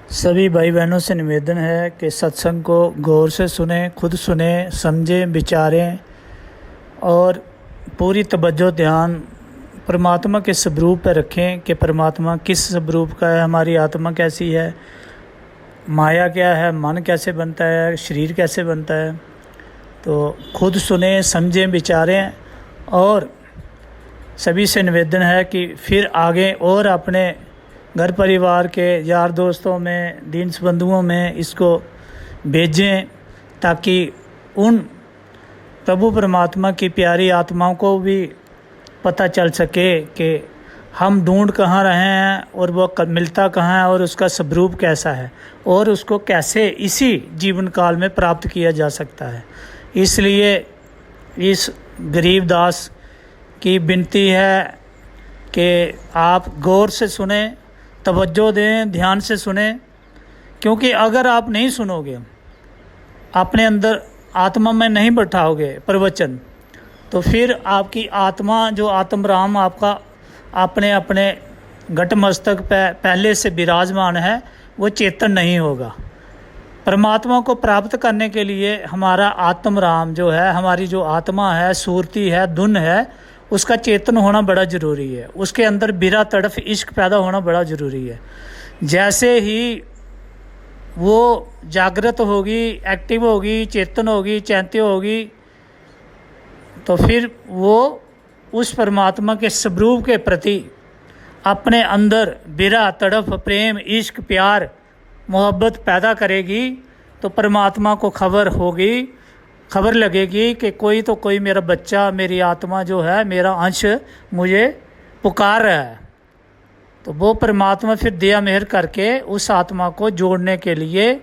सभी भाई बहनों से निवेदन है कि सत्संग को गौर से सुने, खुद सुने, समझें, विचारें और पूरी तवज्जो ध्यान परमात्मा के स्वरूप पर रखें कि परमात्मा किस स्वरूप का है, हमारी आत्मा कैसी है, माया क्या है, मन कैसे बनता है, शरीर कैसे बनता है। तो खुद सुने, समझें, विचारें और सभी से निवेदन है कि फिर आगे और अपने घर परिवार के यार दोस्तों में, दीन बंधुओं में इसको भेजें ताकि उन प्रभु परमात्मा की प्यारी आत्माओं को भी पता चल सके कि हम ढूंढ कहाँ रहे हैं और वो मिलता कहाँ है और उसका स्वरूप कैसा है और उसको कैसे इसी जीवन काल में प्राप्त किया जा सकता है। इसलिए इस गरीब दास की विनती है कि आप गौर से सुने, तवज्जो दें, ध्यान से सुने, क्योंकि अगर आप नहीं सुनोगे, अपने अंदर आत्मा में नहीं बैठाओगे प्रवचन, तो फिर आपकी आत्मा जो आत्म राम आपका अपने अपने घट मस्तक पे पहले से विराजमान है, वो चेतन नहीं होगा। परमात्मा को प्राप्त करने के लिए हमारा आत्म राम जो है, हमारी जो आत्मा है, सूरती है, धुन है, उसका चेतन होना बड़ा ज़रूरी है। उसके अंदर बिरा तड़फ इश्क पैदा होना बड़ा ज़रूरी है। जैसे ही वो जागृत होगी, एक्टिव होगी, चेतन होगी, चैत्य होगी, तो फिर वो उस परमात्मा के स्वरूप के प्रति अपने अंदर बिरा तड़फ, प्रेम, इश्क, प्यार, मोहब्बत पैदा करेगी। तो परमात्मा को खबर लगेगी कि कोई तो कोई मेरा बच्चा, मेरी आत्मा जो है, मेरा अंश मुझे पुकार रहा है। तो वो परमात्मा फिर दया मेहर करके उस आत्मा को जोड़ने के लिए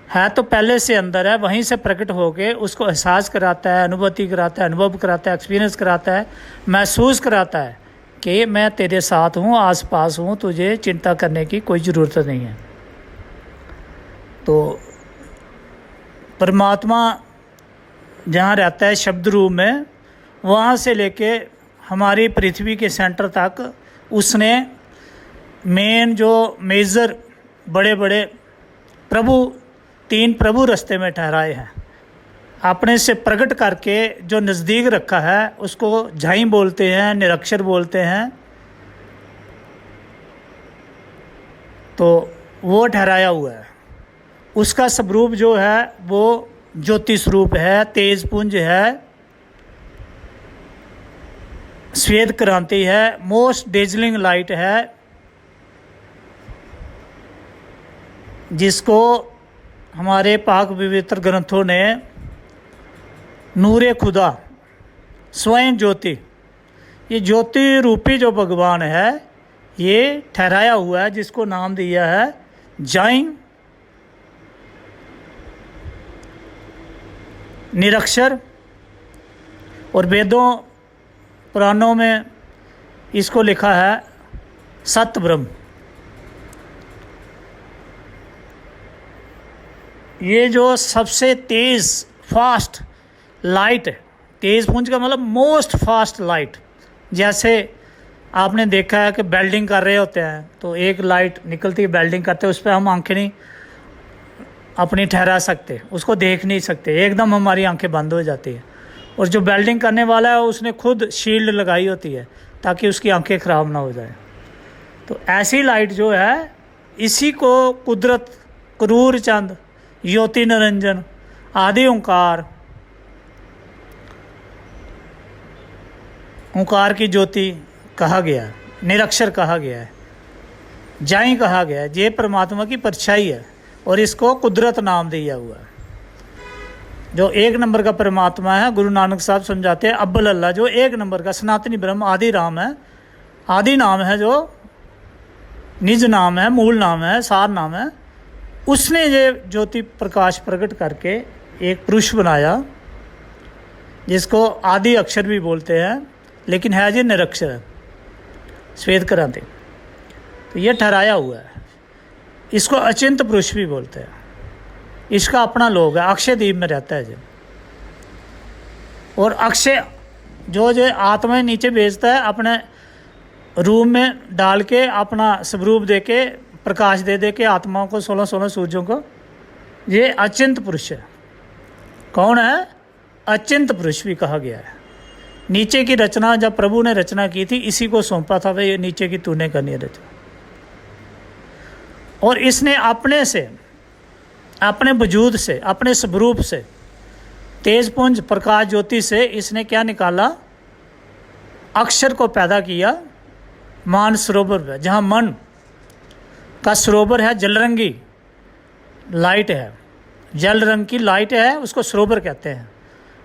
है तो पहले से अंदर है, वहीं से प्रकट होके उसको एहसास कराता है, अनुभूति कराता है, अनुभव कराता है, एक्सपीरियंस कराता है, महसूस कराता है कि मैं तेरे साथ हूँ, आस पास हूँ, तुझे चिंता करने की कोई ज़रूरत नहीं है। तो परमात्मा जहाँ रहता है शब्द रूप में, वहाँ से लेके हमारी पृथ्वी के सेंटर तक उसने मेन जो मेजर बड़े बड़े तीन प्रभु रास्ते में ठहराए हैं। अपने से प्रकट करके जो नज़दीक रखा है उसको झाई बोलते हैं, निरक्षर बोलते हैं। तो वो ठहराया हुआ है। उसका स्वरूप जो है वो ज्योति स्वरूप है, तेज पुंज है, श्वेत क्रांति है, मोस्ट डेजलिंग लाइट है, जिसको हमारे पाक पवित्र ग्रंथों ने नूरे खुदा, स्वयं ज्योति, ये ज्योति रूपी जो भगवान है, ये ठहराया हुआ है, जिसको नाम दिया है जाइंग, निरक्षर। और वेदों पुराणों में इसको लिखा है सत्य ब्रह्म। ये जो सबसे तेज़ फास्ट लाइट है, तेज़ पुंज का मतलब मोस्ट फास्ट लाइट। जैसे आपने देखा है कि वेल्डिंग कर रहे होते हैं तो एक लाइट निकलती है, वेल्डिंग करते हैं, उस पर हम आंखें नहीं अपनी ठहरा सकते, उसको देख नहीं सकते, एकदम हमारी आंखें बंद हो जाती है। और जो वेल्डिंग करने वाला है उसने खुद शील्ड लगाई होती है ताकि उसकी आंखें ख़राब ना हो जाए। तो ऐसी लाइट जो है, इसी को कुदरत, क्रूर चंद, ज्योति निरंजन, आदि ओंकार की ज्योति कहा गया है, निरक्षर कहा गया है, जाई कहा गया है। ये परमात्मा की परछाई है और इसको कुदरत नाम दिया हुआ है। जो एक नंबर का परमात्मा है, गुरु नानक साहब समझाते हैं अव्वल अल्लाह, जो एक नंबर का सनातनी ब्रह्म आदि राम है, आदि नाम है, जो निज नाम है, मूल नाम है, सार नाम है। उसने ये ज्योति प्रकाश प्रकट करके एक पुरुष बनाया, जिसको आदि अक्षर भी बोलते हैं, लेकिन है जी निरक्षर है, श्वेत क्रांति। तो ये ठहराया हुआ है। इसको अचिंत पुरुष भी बोलते हैं। इसका अपना लोग है, अक्षय द्वीप में रहता है जी। और अक्षय जो आत्मा नीचे भेजता है, अपने रूम में डाल के अपना स्वरूप दे के प्रकाश दे दे के आत्माओं को 16-16 सूर्यों को। ये अचिंत पुरुष है। कौन है? अचिंत पुरुष भी कहा गया है। नीचे की रचना जब प्रभु ने रचना की थी, इसी को सौंपा था, भाई ये नीचे की तूने करनी है रचना। और इसने अपने से, अपने वजूद से, अपने स्वरूप से, तेजपुंज प्रकाश ज्योति से इसने क्या निकाला? अक्षर को पैदा किया मान सरोवर में, जहाँ मन का सरोवर है, जलरंगी लाइट है, जल रंग की लाइट है, उसको सरोवर कहते हैं।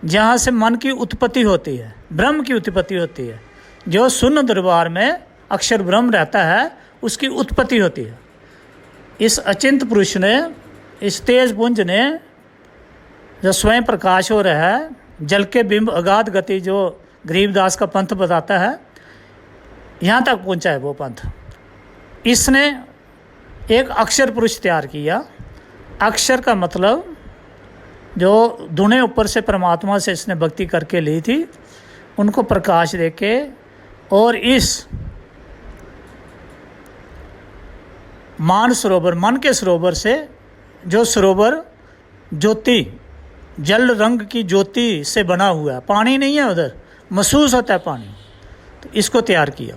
जहाँ से मन की उत्पत्ति होती है, ब्रह्म की उत्पत्ति होती है। जो शून्य दरबार में अक्षर ब्रह्म रहता है, उसकी उत्पत्ति होती है। इस अचिंत पुरुष ने, इस तेज पुंज ने, जो स्वयं प्रकाश हो रहा है, जल के बिंब अगाध गति, जो गरीबदास का पंथ बताता है, यहाँ तक पहुँचा है वो पंथ। इसने एक अक्षर पुरुष तैयार किया। अक्षर का मतलब जो धुने ऊपर से परमात्मा से इसने भक्ति करके ली थी, उनको प्रकाश देके, और इस मान सरोवर, मन के सरोवर से, जो सरोवर ज्योति, जल रंग की ज्योति से बना हुआ है, पानी नहीं है उधर, महसूस होता है पानी, तो इसको तैयार किया।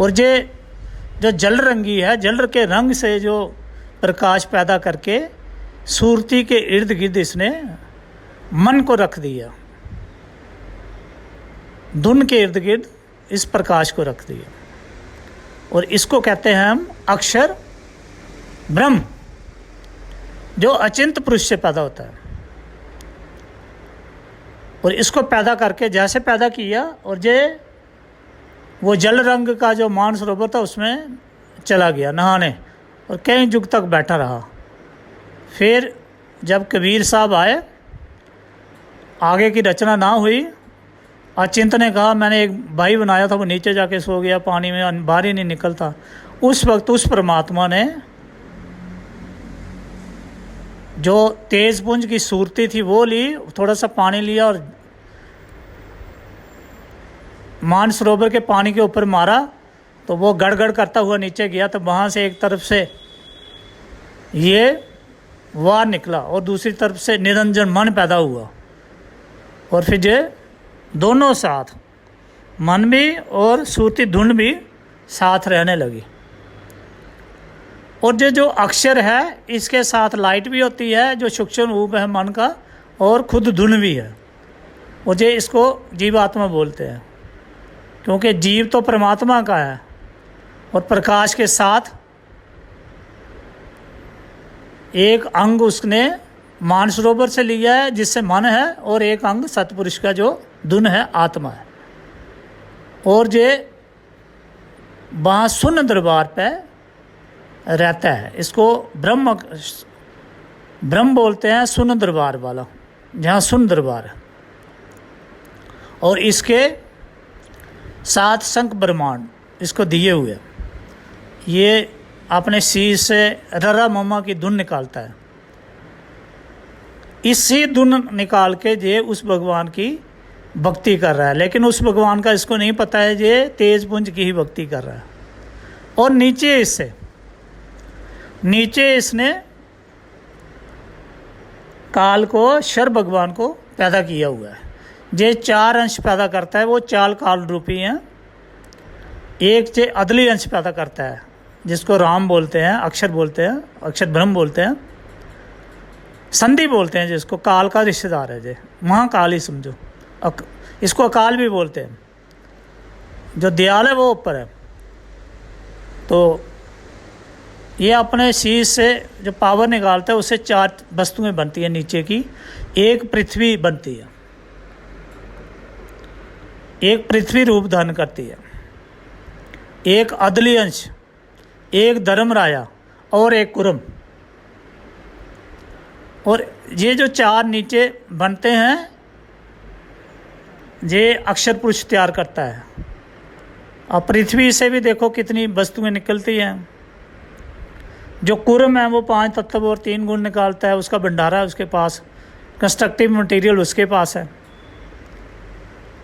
और ये जो जल रंगी है, जल के रंग से जो प्रकाश पैदा करके सूरती के इर्द गिर्द इसने मन को रख दिया, धुन के इर्द गिर्द इस प्रकाश को रख दिया, और इसको कहते हैं हम अक्षर ब्रह्म, जो अचिंत पुरुष से पैदा होता है। और इसको पैदा करके जैसे पैदा किया, और जे वो जल रंग का जो मान सरोवर था उसमें चला गया नहाने, और कई युग तक बैठा रहा। फिर जब कबीर साहब आए, आगे की रचना ना हुई, अचिंत ने कहा मैंने एक भाई बनाया था, वो नीचे जाके सो गया पानी में, बाहर ही नहीं निकलता। उस वक्त उस परमात्मा ने जो तेज पुंज की सूरती थी वो ली, थोड़ा सा पानी लिया और मान सरोवर के पानी के ऊपर मारा, तो वो गड़गड़ करता हुआ नीचे गया। तो वहाँ से एक तरफ से ये वार निकला और दूसरी तरफ से निरंजन मन पैदा हुआ, और फिर ये दोनों साथ, मन भी और सूरती धुन भी साथ रहने लगी। और जो अक्षर है, इसके साथ लाइट भी होती है, जो सूक्ष्म रूप है मन का, और खुद धुन भी है। और ये इसको जीवात्मा बोलते हैं, क्योंकि जीव तो परमात्मा का है, और प्रकाश के साथ एक अंग उसने मानसरोवर से लिया है जिससे मन है, और एक अंग सतपुरुष का जो धुन है, आत्मा है। और ये वहाँ शून्य दरबार पे रहता है। इसको ब्रह्म बोलते हैं, शून्य दरबार वाला, जहाँ शून्य दरबार है। और इसके 7 शंख ब्रह्मांड इसको दिए हुए, ये अपने शीश से ररा मम्मा की धुन निकालता है। इसी धुन निकाल के ये उस भगवान की भक्ति कर रहा है, लेकिन उस भगवान का इसको नहीं पता है, ये तेज पुंज की ही भक्ति कर रहा है। और नीचे इसने काल को, शर भगवान को पैदा किया हुआ है। ये 4 अंश पैदा करता है, वो 4 काल रूपी हैं। एक जे अदली अंश पैदा करता है, जिसको राम बोलते हैं, अक्षर बोलते हैं, अक्षर ब्रह्म बोलते हैं, संधि बोलते हैं, जिसको काल का रिश्तेदार है, जे महाकाल ही समझो। इसको अकाल भी बोलते हैं। जो दयाल है वो ऊपर है। तो ये अपने शीश से जो पावर निकालता है, उससे 4 वस्तुएं बनती हैं नीचे की। एक पृथ्वी बनती है, एक पृथ्वी रूप धारण करती है, एक अदली अंश, एक धर्मराया और एक कुरम। और ये जो 4 नीचे बनते हैं, ये अक्षर पुरुष तैयार करता है। और पृथ्वी से भी देखो कितनी वस्तुएं निकलती हैं। जो कुरम है वो 5 तत्व और 3 गुण निकालता है, उसका भंडारा है उसके पास, कंस्ट्रक्टिव मटेरियल उसके पास है।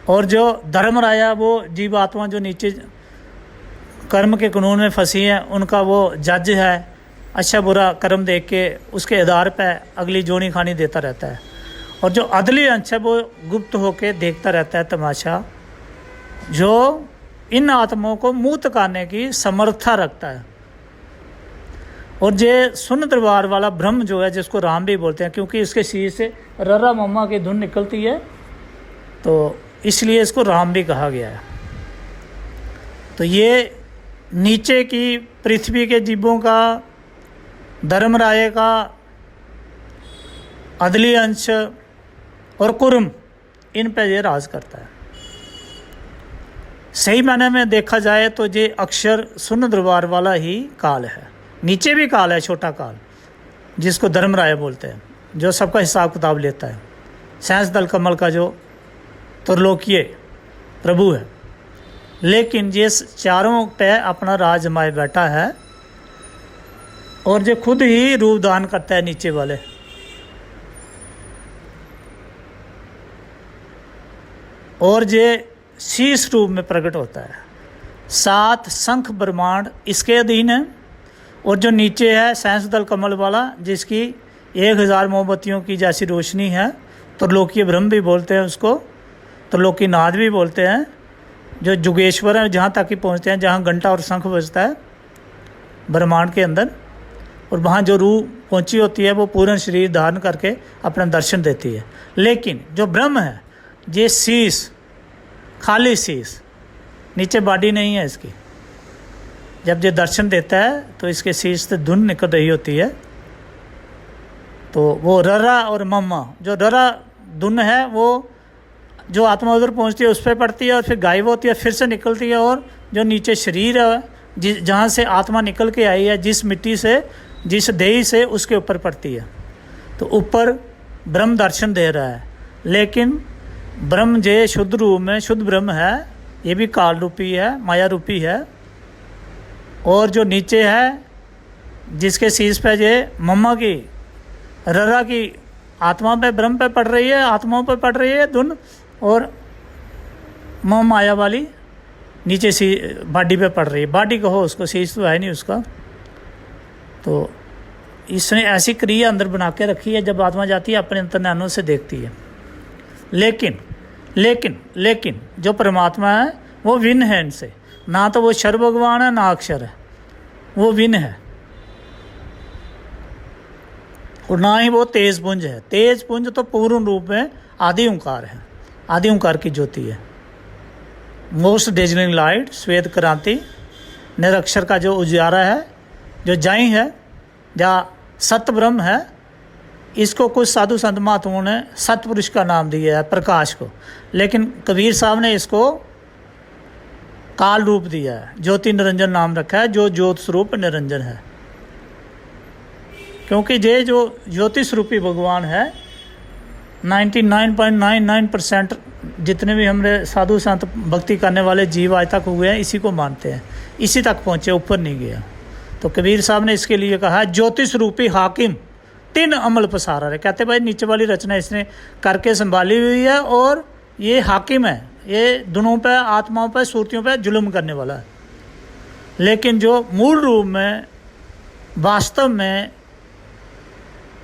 और जो धर्मराया वो जीवात्मा जो नीचे कर्म के कानून में फंसी हैं, उनका वो जज है, अच्छा बुरा कर्म देख के उसके आधार पर अगली जोनी खानी देता रहता है। और जो अदली अंश है वो गुप्त होके देखता रहता है तमाशा, जो इन आत्माओं को मुक्त करने की समर्था रखता है। और ये सुन दरबार वाला ब्रह्म जो है, जिसको राम भी बोलते हैं, क्योंकि इसके शीर से ररा मम्मा की धुन निकलती है, तो इसलिए इसको राम भी कहा गया है। तो ये नीचे की पृथ्वी के जीवों का, धर्मराय का, अदली अंश और कुर्म, इन पर यह राज करता है। सही मायने में देखा जाए तो ये अक्षर सुन दरबार वाला ही काल है। नीचे भी काल है, छोटा काल, जिसको धर्मराय बोलते हैं, जो सबका हिसाब किताब लेता है। साइंस दल कमल का जो त्रिलोकीय प्रभु है, लेकिन ये चारों पे अपना राज जमाए बैठा है, और जो खुद ही रूप दान करता है नीचे वाले। और ये शीश रूप में प्रकट होता है। 7 शंख ब्रह्मांड इसके अधीन है। और जो नीचे है साइंस दल कमल वाला, जिसकी 1000 मोमबत्तियों की जैसी रोशनी है, त्रिलोकीय ब्रह्म भी बोलते हैं उसको, त्रिलोकी नाद भी बोलते हैं, जो जुगेश्वर है, जहाँ तक ही पहुँचते हैं जहाँ घंटा और शंख बजता है ब्रह्मांड के अंदर। और वहाँ जो रूह पहुँची होती है वो पूर्ण शरीर धारण करके अपना दर्शन देती है। लेकिन जो ब्रह्म है, ये शीश, खाली शीश, नीचे बॉडी नहीं है इसकी। जब ये दर्शन देता है तो इसके शीश से धुन निकल रही होती है। तो वो ररा और मम्मा, जो ररा धुन है वो जो आत्मा उधर पहुँचती है उस पर पड़ती है, और फिर गायब होती है, फिर से निकलती है, और जो नीचे शरीर है, जहाँ से आत्मा निकल के आई है, जिस मिट्टी से, जिस देही से, उसके ऊपर पड़ती है। तो ऊपर ब्रह्म दर्शन दे रहा है। लेकिन ब्रह्म जे शुद्ध रूप में शुद्ध ब्रह्म है, ये भी काल रूपी है, माया रूपी है। और जो नीचे है, जिसके शीश पे ये मम्मा की, ररा की आत्मा पे, ब्रह्म पे पड़ रही है, आत्माओं पे पड़ रही है धुन, और मोह माया वाली नीचे सी बॉडी पे पड़ रही है। बॉडी कहो उसको, शीश तो है नहीं उसका। तो इसने ऐसी क्रिया अंदर बना के रखी है, जब आत्मा जाती है अपने अंतर्ज्ञानों से देखती है। लेकिन लेकिन लेकिन जो परमात्मा है वो विन है इनसे। ना तो वो क्षर भगवान है, ना अक्षर है, वो विन है। और ना ही वो तेज पुंज है। तेज पुंज तो पूर्ण रूप में आदि ओंकार है, आदि ओंकार की ज्योति है। मोस्ट डेजलिंग लाइट, श्वेत क्रांति, निरक्षर का जो उजारा है, जो जाई है, जहाँ सत्य ब्रह्म है, इसको कुछ साधु संत महात्माओं ने सतपुरुष का नाम दिया है, प्रकाश को। लेकिन कबीर साहब ने इसको काल रूप दिया है, ज्योति निरंजन नाम रखा है, जो ज्योत स्वरूप निरंजन है। क्योंकि ये जो ज्योति स्वरूपी भगवान है, 99.99% जितने भी हमारे साधु संत भक्ति करने वाले जीव आज तक हुए हैं, इसी को मानते हैं, इसी तक पहुँचे, ऊपर नहीं गया। तो कबीर साहब ने इसके लिए कहा, ज्योति स्वरूपी हाकिम 3 अमल पसारा है। कहते भाई नीचे वाली रचना इसने करके संभाली हुई है, और ये हाकिम है, ये दोनों पे, आत्माओं पे, सुरतियों पे जुल्म करने वाला है। लेकिन जो मूल रूप में, वास्तव में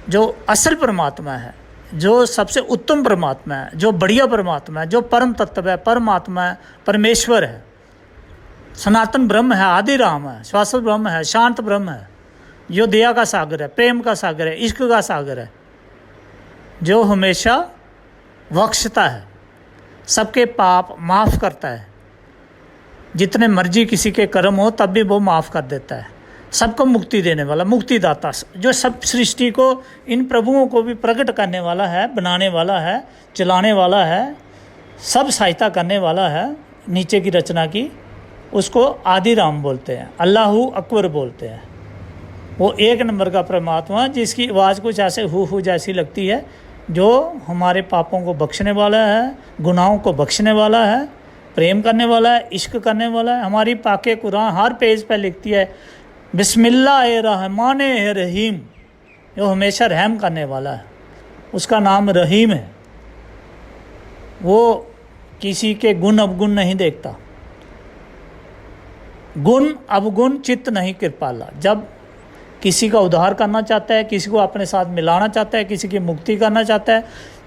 जो असल परमात्मा है, जो सबसे उत्तम परमात्मा है, जो बढ़िया परमात्मा है, जो परम तत्व है, परमात्मा है, परमेश्वर है, सनातन ब्रह्म है, आदि राम है, शाश्वत ब्रह्म है, शांत ब्रह्म है, जो दया का सागर है, प्रेम का सागर है, इश्क का सागर है, जो हमेशा बख्शता है, सबके पाप माफ़ करता है, जितने मर्जी किसी के कर्म हो तब भी वो माफ़ कर देता है, सबको मुक्ति देने वाला, मुक्तिदाता, जो सब सृष्टि को, इन प्रभुओं को भी प्रकट करने वाला है, बनाने वाला है, चलाने वाला है, सब सहायता करने वाला है नीचे की रचना की, उसको आदि राम बोलते हैं, अल्लाहू अकबर बोलते हैं। वो 1 नंबर का परमात्मा, जिसकी आवाज़ कुछ ऐसे हु जैसी लगती है, जो हमारे पापों को बख्शने वाला है, गुनाहों को बख्शने वाला है, प्रेम करने वाला है, इश्क करने वाला है। हमारी पाके कुरान हर पेज पर लिखती है बिस्मिल्लाहिर्रहमानिर्रहीम, जो हमेशा रहम करने वाला है, उसका नाम रहीम है। वो किसी के गुण अवगुण नहीं देखता, गुण अवगुण चित्त नहीं कृपाला। जब किसी का उद्धार करना चाहता है, किसी को अपने साथ मिलाना चाहता है, किसी की मुक्ति करना चाहता है,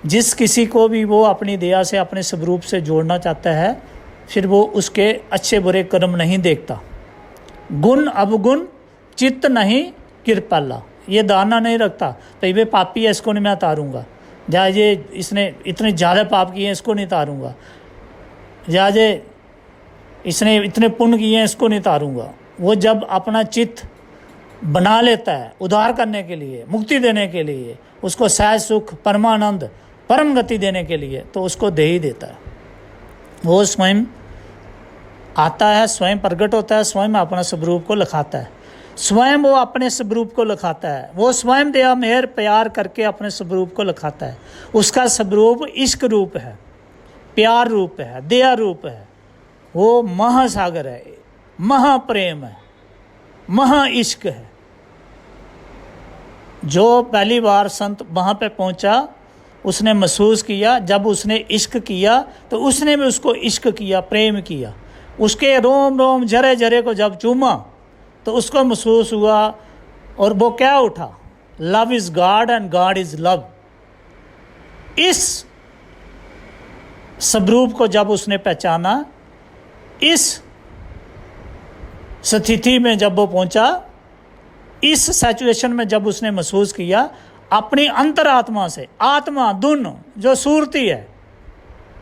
जिस किसी को भी वो अपनी दया से अपने स्वरूप से जोड़ना चाहता है, फिर वो उसके अच्छे बुरे कर्म नहीं देखता। गुण अवगुण चित्त नहीं कृपाला, ये दाना नहीं रखता भाई वे पापी है इसको नहीं मैं तारूंगा, या ये इसने इतने ज़्यादा पाप किए हैं इसको नहीं तारूंगा, या ये इसने इतने पुण्य किए हैं इसको नहीं तारूंगा। वो जब अपना चित्त बना लेता है उद्धार करने के लिए, मुक्ति देने के लिए, उसको सहज सुख परमानंद परम गति देने के लिए, तो उसको दे ही देता है। वो स्वयं आता है, स्वयं प्रकट होता है, स्वयं अपना स्वरूप को लखाता है, स्वयं वो अपने स्वरूप को लखाता है। वो स्वयं दया मेहर प्यार करके अपने स्वरूप को लखाता है। उसका स्वरूप इश्क रूप है, प्यार रूप है, दया रूप है। वो महासागर है, महाप्रेम है, महा इश्क है। जो पहली बार संत वहाँ पे पहुँचा उसने महसूस किया, जब उसने इश्क किया तो उसने भी उसको इश्क किया, प्रेम किया। उसके रोम रोम जरे जरे को जब चूमा तो उसको महसूस हुआ, और वो क्या उठा, love is God and God is love. इस स्वरूप को जब उसने पहचाना, इस स्थिति में जब वो पहुंचा, इस सिचुएशन में जब उसने महसूस किया, अपनी अंतरात्मा से, आत्मा धुन जो सूरती है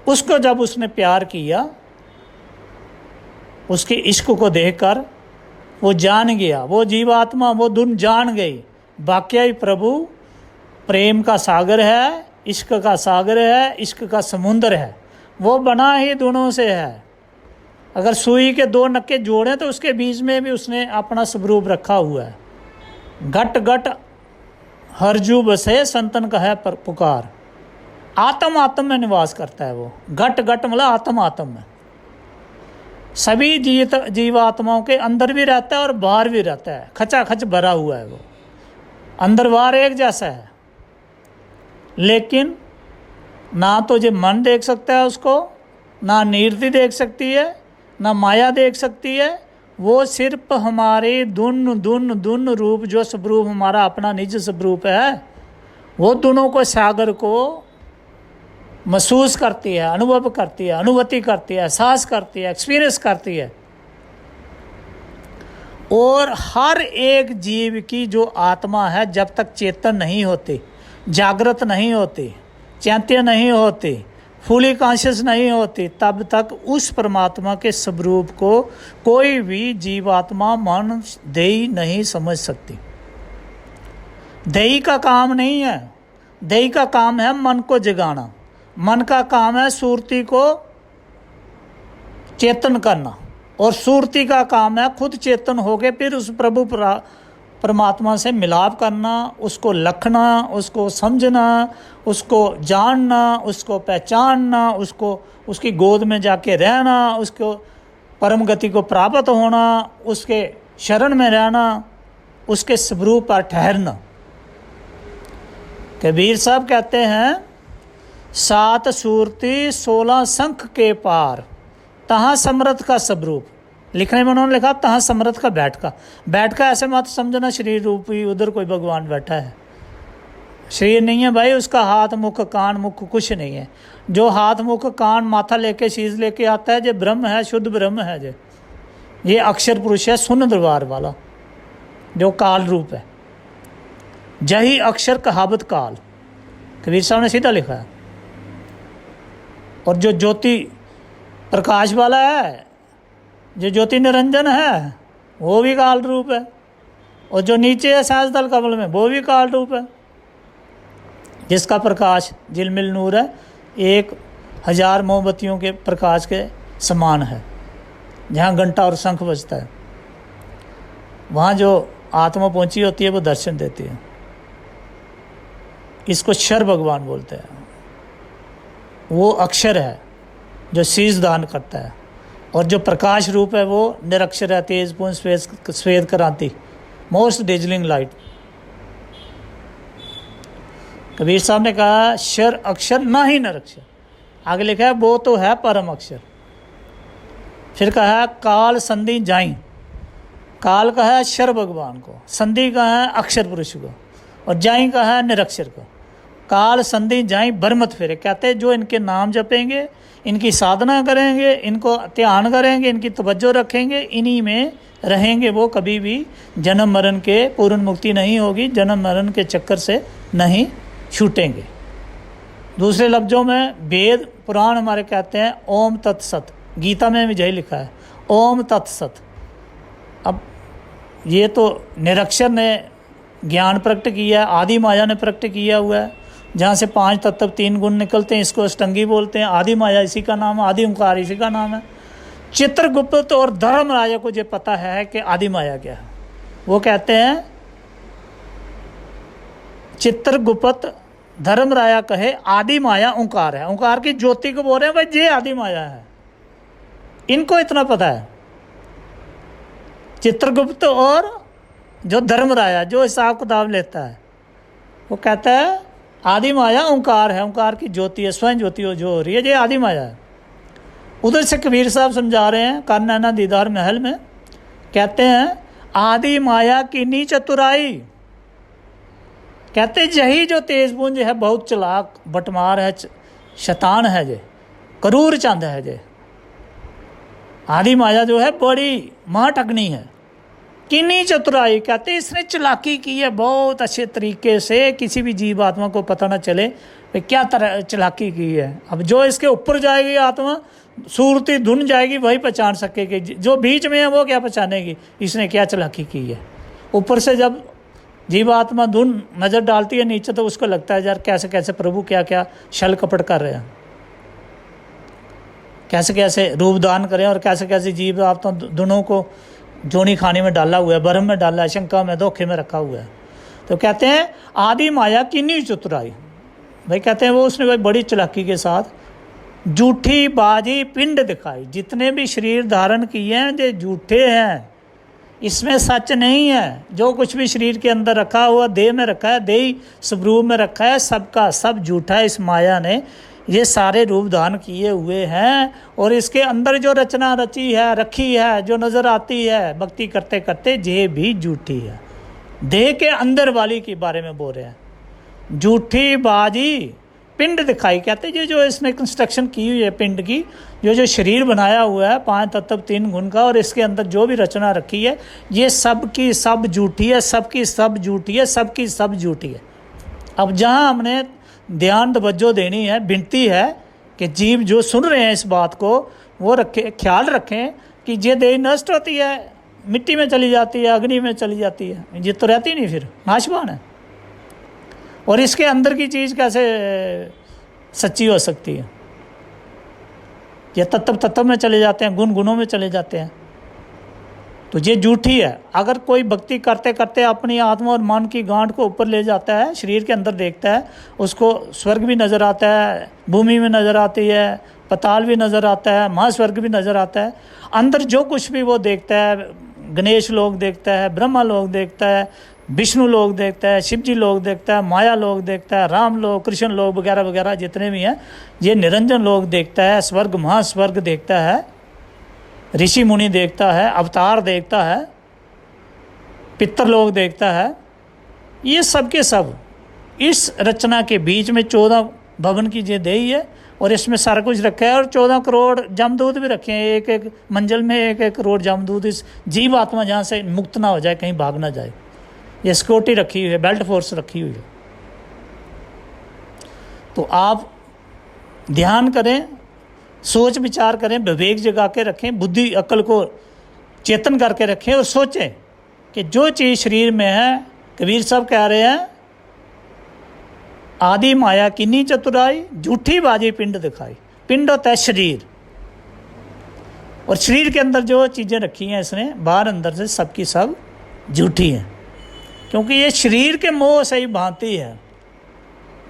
उसको जब उसने प्यार किया, उसके इश्क को देखकर वो जान गया, वो जीवात्मा वो धुन जान गई, वाकई प्रभु प्रेम का सागर है, इश्क का सागर है, इश्क का समुद्र है। वो बना ही दोनों से है। अगर सुई के दो नक्के जोड़ें तो उसके बीच में भी उसने अपना स्वरूप रखा हुआ है। घट घट हरजू बसे संतन का है पर पुकार। आत्म आत्म में निवास करता है वो। घट घट मतलब आत्म आत्म में। सभी जीवात्माओं के अंदर भी रहता है और बाहर भी रहता है, खचाखच भरा हुआ है वो। अंदर बाहर एक जैसा है, लेकिन ना तो जो मन देख सकता है उसको, ना नीरति देख सकती है, ना माया देख सकती है। वो सिर्फ हमारे दुन दुन दुन रूप जो स्वरूप हमारा अपना निज स्वरूप है, वो दोनों को सागर को महसूस करती है, अनुभव करती है, अनुभूति करती है, एहसास करती है, एक्सपीरियंस करती है। और हर एक जीव की जो आत्मा है, जब तक चेतन नहीं होती, जागृत नहीं होती, चैत्य नहीं होती, फुली कॉन्शियस नहीं होती, तब तक उस परमात्मा के स्वरूप को कोई भी जीवात्मा मन देही नहीं समझ सकती। देही का काम नहीं है, देही का काम है मन को जगाना। मन का काम है सुरती को चेतन करना, और सुरती का काम है खुद चेतन होके फिर उस प्रभु परमात्मा से मिलाप करना, उसको लखना, उसको समझना, उसको जानना, उसको पहचानना, उसको उसकी गोद में जाके रहना, उसको परम गति को प्राप्त होना, उसके शरण में रहना, उसके स्वरूप पर ठहरना। कबीर साहब कहते हैं, 7 सूरती 16 शंख के पार, तहाँ समर्थ का स्वरूप। लिखने में उन्होंने लिखा तहाँ समर्थ का बैठ का ऐसे मत समझना शरीर रूपी उधर कोई भगवान बैठा है। शरीर नहीं है भाई, उसका हाथ मुख कान मुख कुछ नहीं है। जो हाथ मुख कान माथा लेके शीज लेके आता है, जो ब्रह्म है, शुद्ध ब्रह्म है। जो ये अक्षर पुरुष है, सुन दरबार वाला, जो काल रूप है। जही अक्षर कहावत काल, कबीर साहब ने सीधा लिखा है। और जो ज्योति प्रकाश वाला है, जो ज्योति निरंजन है, वो भी काल रूप है। और जो नीचे है सहज दल कमल में, वो भी काल रूप है। जिसका प्रकाश झिलमिल नूर है, 1000 मोमबत्तियों के प्रकाश के समान है। जहाँ घंटा और शंख बजता है, वहाँ जो आत्मा पहुँची होती है वो दर्शन देती है। इसको क्षर भगवान बोलते हैं। वो अक्षर है जो शीश दान करता है, और जो प्रकाश रूप है वो निरक्षर है, तेज पुंज श्वेत क्रांति, मोस्ट डेजलिंग लाइट। कबीर साहब ने कहा क्षर अक्षर ना ही निरक्षर। आगे लिखा है वो तो है परम अक्षर। फिर कहा काल संधि जाई, काल का है अक्षर भगवान को, संधि का है अक्षर पुरुष को, और जाई का है निरक्षर को। काल संधि जाई बरमत फेरे, कहते हैं जो इनके नाम जपेंगे, इनकी साधना करेंगे, इनको ध्यान करेंगे, इनकी तवज्जो रखेंगे, इन्हीं में रहेंगे, वो कभी भी जन्म मरण के पूर्ण मुक्ति नहीं होगी, जन्म मरण के चक्कर से नहीं छूटेंगे। दूसरे लफ्ज़ों में वेद पुराण हमारे कहते हैं ओम तत्सत, गीता में भी यही लिखा है ओम तत्सत। अब ये तो निरक्षर ने ज्ञान प्रकट किया, आदि माया ने प्रकट किया हुआ है, जहाँ से 5 तत्व 3 गुण निकलते हैं, इसको अष्टंगी बोलते हैं। आदि माया इसी का नाम है, आदि ओंकार इसी का नाम है। चित्रगुप्त और धर्मराजा को ये पता है कि आदि माया क्या है। वो कहते हैं, चित्रगुप्त धर्मराया कहे आदि माया ओंकार है, ओंकार की ज्योति को बोल रहे हैं भाई ये आदि माया है। इनको इतना पता है, चित्रगुप्त और जो धर्मराया जो हिसाब किताब लेता है, वो कहता है आदि माया ओंकार है, ओंकार की ज्योति है, स्वयं ज्योति जो हो रही है, ये आदि माया है। उधर से कबीर साहब समझा रहे हैं कान्हा दीदार महल में, कहते हैं आदि माया की नी चतुराई, कहते यही जो तेजपुंज है बहुत चलाक बटमार है, शैतान है, जे करूर चंद है, जे आदि माया जो है बड़ी महाटकनी है। किन्नी चतुराई, कहते इसने चलाकी की है बहुत अच्छे तरीके से, किसी भी जीव आत्मा को पता ना चले वे क्या तरह चलाकी की है। अब जो इसके ऊपर जाएगी आत्मा, सूरती धुन जाएगी, वही पहचान सकेगी, जो बीच में है वो क्या पहचानेगी इसने क्या चलाकी की है। ऊपर से जब जीवात्मा धुन नज़र डालती है नीचे, तो उसको लगता है यार कैसे कैसे प्रभु क्या क्या छल कपट कर रहे हैं, कैसे कैसे रूप दान करें, और कैसे कैसे जीव आत्मा दोनों को जोनी खाने में डाला हुआ है, भरम में डाला है, शंका में धोखे में रखा हुआ है। तो कहते हैं आदि माया किन्नी चतुराई, भाई कहते हैं वो उसने भाई बड़ी चालाकी के साथ झूठी बाजी पिंड दिखाई। जितने भी शरीर धारण किए हैं जो झूठे हैं, इसमें सच नहीं है। जो कुछ भी शरीर के अंदर रखा हुआ, देह में रखा है, देही स्वरूप में रखा है, सबका सब झूठा है। इस माया ने ये सारे रूप धारण किए हुए हैं, और इसके अंदर जो रचना रची है, रखी है, जो नज़र आती है भक्ति करते करते, ये भी झूठी है। देह के अंदर वाली के बारे में बोल रहे हैं, झूठी बाजी पिंड दिखाई। कहते हैं जो इसने कंस्ट्रक्शन की हुई है पिंड की, जो शरीर बनाया हुआ है 5 तत्व 3 गुण का, और इसके अंदर जो भी रचना रखी है, ये सब की सब झूठी है, सबकी सब झूठी है, सबकी सब झूठी है। अब जहाँ हमने ध्यान तवज्जो देनी है, विनती है कि जीव जो सुन रहे हैं इस बात को, वो रखें, ख्याल रखें कि ये देह नष्ट होती है, मिट्टी में चली जाती है, अग्नि में चली जाती है, ये तो रहती नहीं, फिर नाशवान है। और इसके अंदर की चीज़ कैसे सच्ची हो सकती है? ये तत्व तत्व में चले जाते हैं, गुण गुणों में चले जाते हैं, तो ये झूठी है। अगर कोई भक्ति करते करते अपनी आत्मा और मन की गांठ को ऊपर ले जाता है, शरीर के अंदर देखता है, उसको स्वर्ग भी नज़र आता है, भूमि में नज़र आती है, पताल भी नज़र आता है, महास्वर्ग भी नज़र आता है। अंदर जो कुछ भी वो देखता है, गणेश लोग देखता है, ब्रह्मा लोग देखता है, विष्णु लोग देखता है, शिव जी लोग देखता है, माया लोग देखता है, राम लोग, कृष्ण लोग वगैरह वगैरह जितने भी हैं, ये निरंजन लोग देखता है, स्वर्ग महास्वर्ग देखता है, ऋषि मुनि देखता है, अवतार देखता है, पितर लोग देखता है। ये सब के सब इस रचना के बीच में 14 भवन की ये देही है, और इसमें सारा कुछ रखा है, और 14 करोड़ जमदूत भी रखे हैं, एक एक मंजिल में 1-1 करोड़ जमदूत, इस जीव आत्मा जहाँ से मुक्त ना हो जाए, कहीं भाग ना जाए। ये सिक्योरिटी रखी हुई है, बेल्ट फोर्स रखी हुई है। तो आप ध्यान करें, सोच विचार करें, विवेक जगा के रखें, बुद्धि अक्ल को चेतन करके रखें, और सोचें कि जो चीज़ शरीर में है, कबीर साहब कह रहे हैं आदि माया किन्नी चतुराई, झूठी बाजी पिंड दिखाई। पिंड होता है शरीर, और शरीर के अंदर जो चीज़ें रखी हैं इसने, बाहर अंदर से सबकी सब झूठी हैं, क्योंकि ये शरीर के मोह से ही भांति है।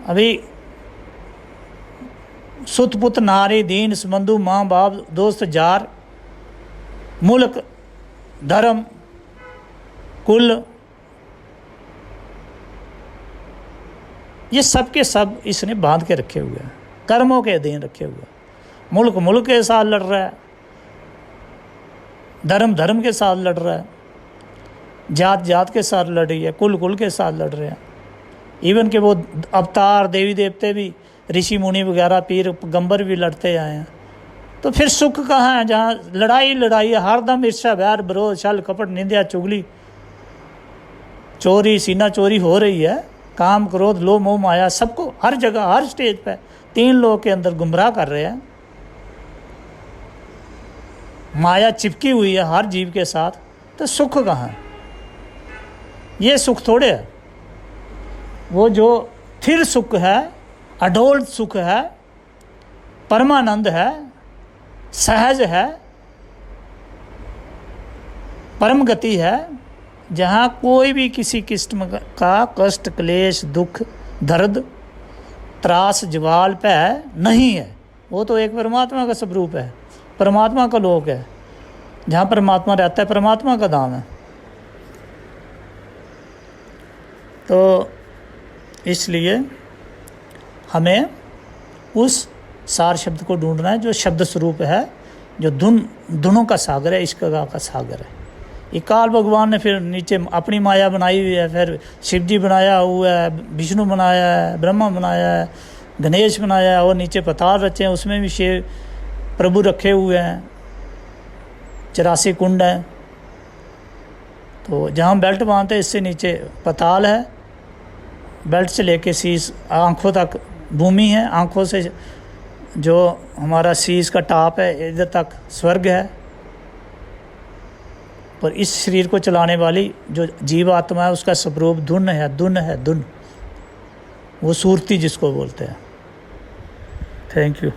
अभी सुत पुत नारी दीन संबंधु माँ बाप दोस्त जार, मुल्क धर्म कुल, ये सब के सब इसने बांध के रखे हुए हैं, कर्मों के अधीन रखे हुए हैं। मुल्क मुल्क के साथ लड़ रहा है, धर्म धर्म के साथ लड़ रहा है, जात जात के साथ लड़ रही है, कुल कुल के साथ लड़ रहे हैं। इवन कि वो अवतार देवी देवते भी, ऋषि मुनि वगैरह, पीर पैगंबर भी लड़ते आए हैं। तो फिर सुख कहाँ है जहाँ लड़ाई लड़ाई है, हरदम ईर्ष्या बैर विरोध छल कपट निंदा चुगली चोरी सीना चोरी हो रही है। काम क्रोध लोभ मोह माया सबको हर जगह हर स्टेज पे तीन लोग के अंदर गुमराह कर रहे हैं। माया चिपकी हुई है हर जीव के साथ, तो सुख कहाँ है? ये सुख थोड़े है। वो जो स्थिर सुख है, अडोल सुख है, परमानंद है, सहज है, परम गति है, जहाँ कोई भी किसी किस्म का कष्ट क्लेश दुख दर्द त्रास जवाल भय नहीं है। वो तो एक परमात्मा का स्वरूप है, परमात्मा का लोक है। जहाँ परमात्मा रहता है परमात्मा का धाम है। तो इसलिए हमें उस सार शब्द को ढूंढना है जो शब्द स्वरूप है, जो धुनों का सागर है, इश्क का सागर है। ये काल भगवान ने फिर नीचे अपनी माया बनाई हुई है, फिर शिव जी बनाया हुआ है, विष्णु बनाया है, ब्रह्मा बनाया है, गणेश बनाया है, और नीचे पताल रचे हैं, उसमें भी शिव प्रभु रखे हुए हैं। 84 कुंड हैं। तो जहाँ बेल्ट बांधते हैं इससे नीचे पताल है, बेल्ट से लेके शीश आँखों तक भूमि है, आँखों से जो हमारा शीश का टाप है इधर तक स्वर्ग है। पर इस शरीर को चलाने वाली जो जीव आत्मा है उसका स्वरूप धुन है, धुन वो सूरती जिसको बोलते हैं। Thank you.